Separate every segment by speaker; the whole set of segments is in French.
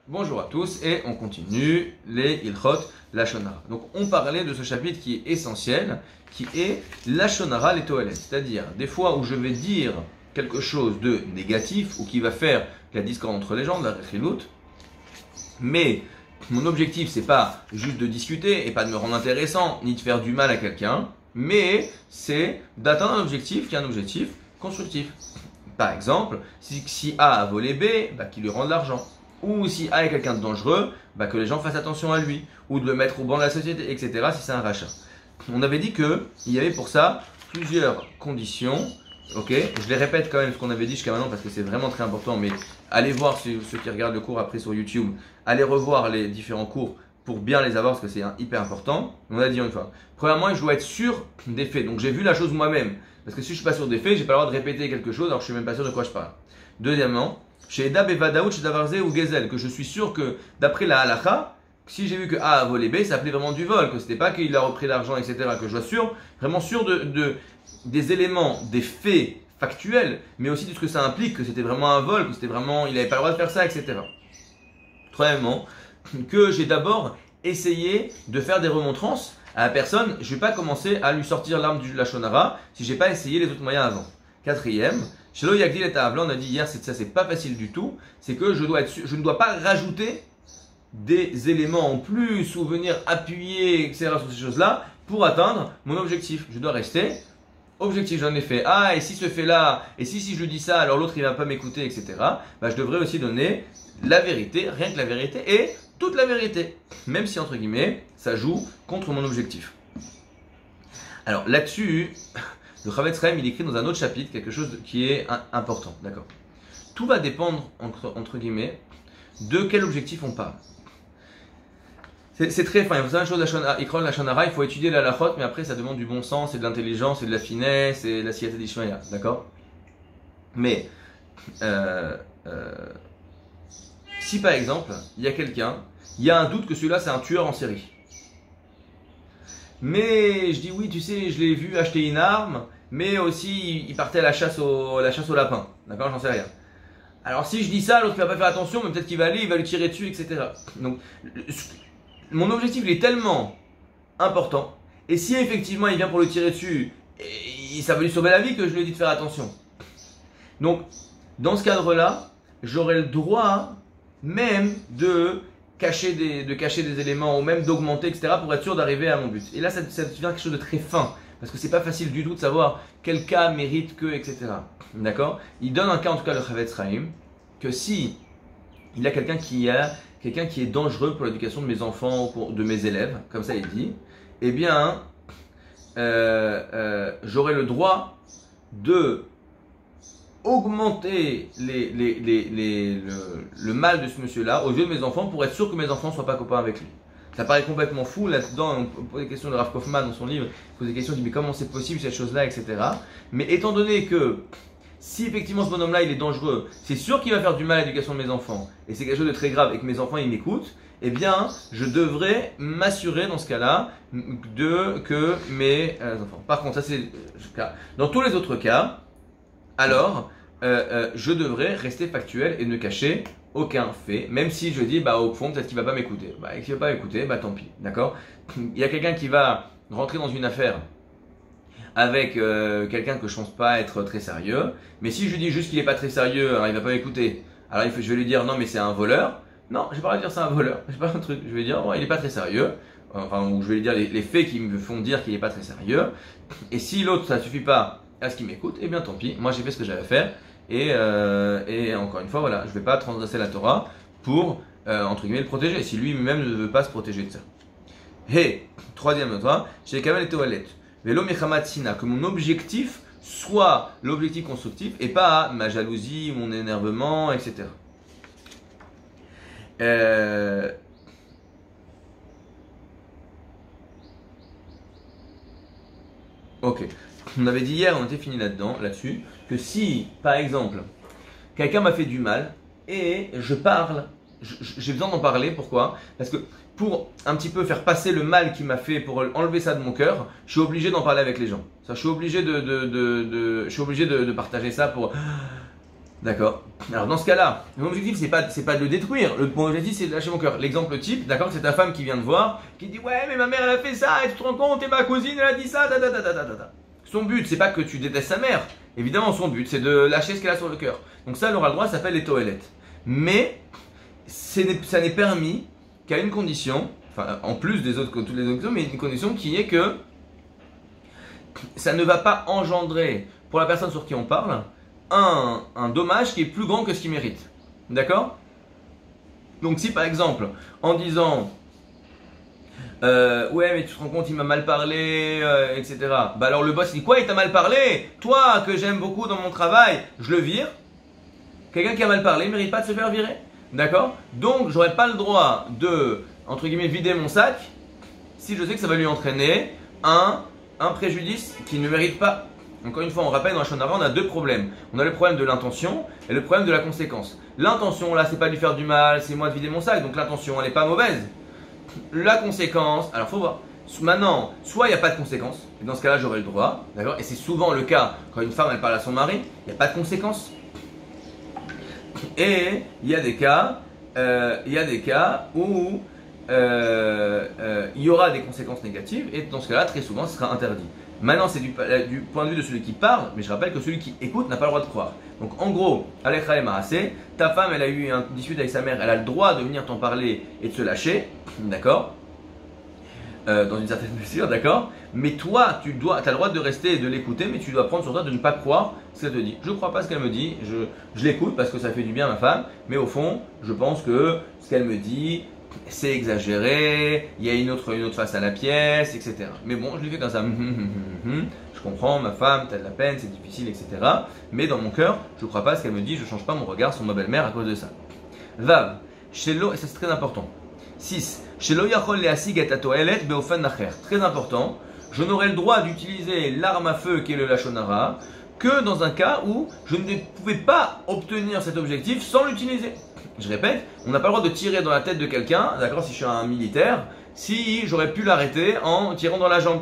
Speaker 1: Bonjour à tous et on continue les Ilchot Lashon Hara. Donc on parlait de ce chapitre qui est essentiel, qui est Lashon Hara les Toilette. C'est-à-dire des fois où je vais dire quelque chose de négatif ou qui va faire la discorde entre les gens, de la rechilut, mais mon objectif c'est pas juste de discuter et pas de me rendre intéressant ni de faire du mal à quelqu'un, mais c'est d'atteindre un objectif qui est un objectif constructif. Par exemple, si A a volé B, qu'il lui rende l'argent. Ou si A est quelqu'un de dangereux, que les gens fassent attention à lui. Ou de le mettre au banc de la société, etc. si c'est un rachat. On avait dit qu'il y avait pour ça plusieurs conditions. Ok, je les répète quand même ce qu'on avait dit jusqu'à maintenant parce que c'est vraiment très important. Mais allez voir ceux qui regardent le cours après sur YouTube. Allez revoir les différents cours pour bien les avoir parce que c'est hyper important. On a dit une fois. Premièrement, je dois être sûr des faits. Donc j'ai vu la chose moi-même. Parce que si je suis pas sûr des faits, j'ai pas le droit de répéter quelque chose alors que je suis même pas sûr de quoi je parle. Deuxièmement, chez Eda Bevadaout, chez Davarze ou Gezel, que je suis sûr que d'après la halacha, si j'ai vu que A a volé B, ça appelait vraiment du vol, que c'était pas qu'il a repris l'argent, etc. Que je sois vraiment sûr des éléments, des faits factuels, mais aussi de ce que ça implique, que c'était vraiment un vol, que c'était vraiment, il avait pas le droit de faire ça, etc. Troisièmement, que j'ai d'abord essayé de faire des remontrances à la personne, je ne vais pas commencer à lui sortir l'arme du Lashon Hara si je n'ai pas essayé les autres moyens avant. Quatrième, chez Lo Yagdil et Avla, on a dit hier, ça c'est pas facile du tout, c'est que je ne dois pas rajouter des éléments en plus ou venir appuyer, etc. sur ces choses-là pour atteindre mon objectif. Je dois rester objectif, j'en ai fait et si ce fait là, et si je dis ça, alors l'autre il va pas m'écouter, etc. Je devrais aussi donner la vérité, rien que la vérité et toute la vérité, même si entre guillemets ça joue contre mon objectif. Alors là-dessus, le Chavetz Chaim il écrit dans un autre chapitre quelque chose qui est important, d'accord. Tout va dépendre entre guillemets de quel objectif on parle. C'est très fin, il faut savoir une chose, la Lashon Hara, il faut étudier la halachot, mais après ça demande du bon sens, et de l'intelligence, et de la finesse, et de la siyata d'Ishmaïa, d'accord. Mais, si par exemple, il y a quelqu'un, il y a un doute que celui-là c'est un tueur en série. Mais je dis oui, tu sais, je l'ai vu acheter une arme, mais aussi il partait à la chasse au lapin, d'accord, j'en sais rien. Alors si je dis ça, l'autre ne va pas faire attention, mais peut-être qu'il va aller, il va lui tirer dessus, etc. Donc, mon objectif il est tellement important, et si effectivement il vient pour le tirer dessus, ça va lui sauver la vie que je lui ai dit de faire attention. Donc, dans ce cadre-là, j'aurai le droit même de cacher des éléments, ou même d'augmenter, etc. pour être sûr d'arriver à mon but. Et là, ça devient quelque chose de très fin, parce que c'est pas facile du tout de savoir quel cas mérite que, etc. D'accord? Il donne un cas, en tout cas, le Chavetz Chaim, que si il y a quelqu'un qui est dangereux pour l'éducation de mes enfants ou de mes élèves, comme ça il dit, eh bien, j'aurai le droit de augmenter le mal de ce monsieur-là aux yeux de mes enfants pour être sûr que mes enfants ne soient pas copains avec lui. Ça paraît complètement fou, là-dedans, on pose des questions de Rav Kaufman dans son livre, il pose des questions, il dit mais comment c'est possible cette chose-là, etc. Mais étant donné que si effectivement ce bonhomme-là il est dangereux, c'est sûr qu'il va faire du mal à l'éducation de mes enfants, et c'est quelque chose de très grave, et que mes enfants ils m'écoutent, eh bien je devrais m'assurer dans ce cas-là que mes enfants. Par contre, ça c'est le cas. Dans tous les autres cas, alors je devrais rester factuel et ne cacher aucun fait, même si je dis au fond peut-être qu'il va pas m'écouter. S'il va pas m'écouter, tant pis, d'accord. Il y a quelqu'un qui va rentrer dans une affaire avec quelqu'un que je pense pas être très sérieux, mais si je lui dis juste qu'il est pas très sérieux, alors il va pas m'écouter, alors je vais lui dire non mais c'est un voleur, non je vais pas lui dire c'est un voleur, c'est pas un truc, je vais lui dire il est pas très sérieux, ou je vais lui dire les faits qui me font dire qu'il est pas très sérieux, et si l'autre ça suffit pas à ce qu'il m'écoute, eh bien tant pis, moi j'ai fait ce que j'avais à faire, et encore une fois voilà, je vais pas transgresser la Torah pour entre guillemets le protéger, si lui-même ne veut pas se protéger de ça. Et troisième notoire, chez Kamel et Toilette. Vélo Mechamat Sina, que mon objectif soit l'objectif constructif et pas ma jalousie, mon énervement, etc. Ok. On avait dit hier, on était fini là-dessus, que si, par exemple, quelqu'un m'a fait du mal et je parle, j'ai besoin d'en parler, pourquoi? Parce que pour un petit peu faire passer le mal qu'il m'a fait, pour enlever ça de mon cœur, je suis obligé d'en parler avec les gens. Je suis obligé de partager ça pour D'accord. Alors dans ce cas-là, mon objectif c'est pas de le détruire. Mon objectif c'est de lâcher mon cœur. L'exemple type, d'accord, c'est ta femme qui vient te voir, qui dit ouais mais ma mère elle a fait ça, et tu te rends compte, et ma cousine elle a dit ça, Son but c'est pas que tu détestes sa mère. Évidemment son but c'est de lâcher ce qu'elle a sur le cœur. Donc ça l'oral droit s'appelle les toilettes. Mais ça n'est permis qu'à une condition, enfin en plus des autres que toutes les autres, mais une condition qui est que ça ne va pas engendrer pour la personne sur qui on parle un dommage qui est plus grand que ce qu'il mérite. D'accord? Donc si par exemple, en disant ouais mais tu te rends compte il m'a mal parlé, etc. Bah alors le boss il dit quoi il t'a mal parlé? Toi que j'aime beaucoup dans mon travail, je le vire. Quelqu'un qui a mal parlé ne mérite pas de se faire virer. D'accord? Donc j'aurais pas le droit de, entre guillemets, vider mon sac si je sais que ça va lui entraîner un préjudice qu'il ne mérite pas. Encore une fois, on rappelle dans la Shonara, on a deux problèmes. On a le problème de l'intention et le problème de la conséquence. L'intention, là, c'est pas lui faire du mal, c'est moi de vider mon sac. Donc l'intention, elle n'est pas mauvaise. La conséquence, alors faut voir. Maintenant, soit il n'y a pas de conséquence, et dans ce cas-là, j'aurai le droit. D'accord? Et c'est souvent le cas quand une femme, elle parle à son mari, il n'y a pas de conséquence. Et il y a des cas, où il y aura des conséquences négatives, et dans ce cas-là, très souvent, ce sera interdit. Maintenant, c'est du point de vue de celui qui parle, mais je rappelle que celui qui écoute n'a pas le droit de croire. Donc, en gros, Alecha et Maasé, ta femme, elle a eu une dispute avec sa mère, elle a le droit de venir t'en parler et de se lâcher, d'accord, dans une certaine mesure, d'accord. Mais toi, tu as le droit de rester et de l'écouter, mais tu dois prendre sur toi de ne pas croire ce qu'elle te dit. Je ne crois pas ce qu'elle me dit, je l'écoute parce que ça fait du bien à ma femme, mais au fond, je pense que ce qu'elle me dit, c'est exagéré, il y a une autre face à la pièce, etc. Mais bon, je lui fais comme ça. Je comprends, ma femme, t'as de la peine, c'est difficile, etc. Mais dans mon cœur, je ne crois pas à ce qu'elle me dit, je ne change pas mon regard sur ma belle-mère à cause de ça. Vav, Shelo, et ça c'est très important. 6. Shelo yachol leasig et atoelet beofen nacher. Très important, je n'aurai le droit d'utiliser l'arme à feu qui est le lashon hara que dans un cas où je ne pouvais pas obtenir cet objectif sans l'utiliser. Je répète, on n'a pas le droit de tirer dans la tête de quelqu'un, d'accord, si je suis un militaire, si j'aurais pu l'arrêter en tirant dans la jambe.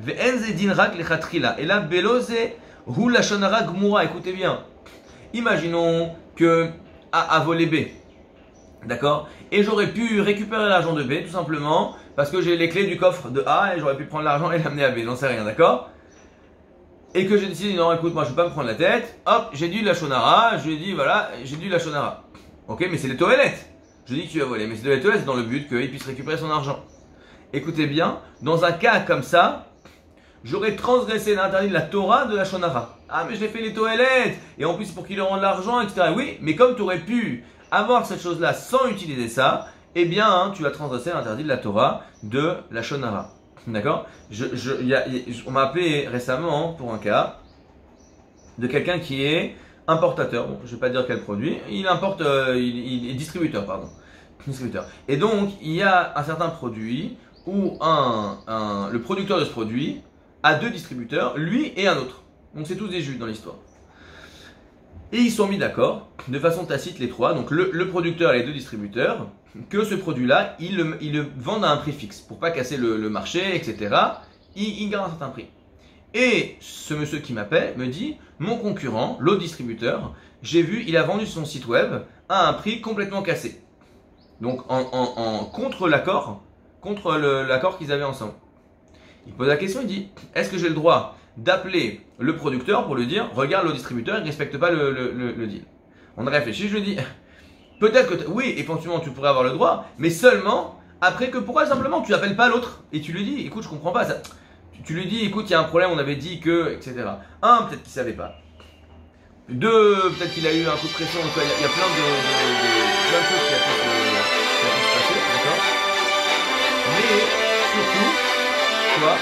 Speaker 1: Et là, belose hu lashon hara gmura. Écoutez bien, imaginons que A a volé B, d'accord, et j'aurais pu récupérer l'argent de B tout simplement parce que j'ai les clés du coffre de A et j'aurais pu prendre l'argent et l'amener à B, j'en sais rien, d'accord. Et que j'ai décidé, non écoute, moi je ne vais pas me prendre la tête, hop, j'ai dit lashon hara, je lui ai dit voilà, j'ai dit lashon hara. Ok, mais c'est les toilettes. Je dis que tu as volé, mais c'est de les toilettes dans le but qu'il puisse récupérer son argent. Écoutez bien, dans un cas comme ça, j'aurais transgressé l'interdit de la Torah de lashon hara. Ah, mais je l'ai fait les toilettes, et en plus pour qu'il rende l'argent, etc. Oui, mais comme tu aurais pu avoir cette chose-là sans utiliser ça, eh bien, hein, tu as transgressé l'interdit de la Torah de lashon hara. D'accord? On m'a appelé récemment pour un cas de quelqu'un qui est importateur, bon, je ne vais pas dire quel produit, il importe, il est distributeur, pardon. Distributeur. Et donc, il y a un certain produit où le producteur de ce produit a deux distributeurs, lui et un autre. Donc, c'est tous des juifs dans l'histoire. Et ils sont mis d'accord, de façon tacite les trois, donc le producteur et les deux distributeurs, que ce produit-là, ils le vendent à un prix fixe, pour pas casser le marché, etc. Ils gardent un certain prix. Et ce monsieur qui m'appelle me dit, mon concurrent, l'autre distributeur, j'ai vu, il a vendu son site web à un prix complètement cassé. Donc contre l'accord qu'ils avaient ensemble. Il pose la question, il dit, est-ce que j'ai le droit d'appeler le producteur pour lui dire, regarde le distributeur, il ne respecte pas le deal. On a réfléchi, je lui dis, peut-être que, oui, éventuellement tu pourrais avoir le droit, mais seulement après que, pourquoi simplement tu n'appelles pas l'autre et tu lui dis, écoute, je comprends pas ça. Tu lui dis, écoute, il y a un problème, on avait dit que, etc. Un, peut-être qu'il ne savait pas. Deux, peut-être qu'il a eu un coup de pression. Il y a plein de choses qui a pu se passer, d'accord. Mais surtout, quoi,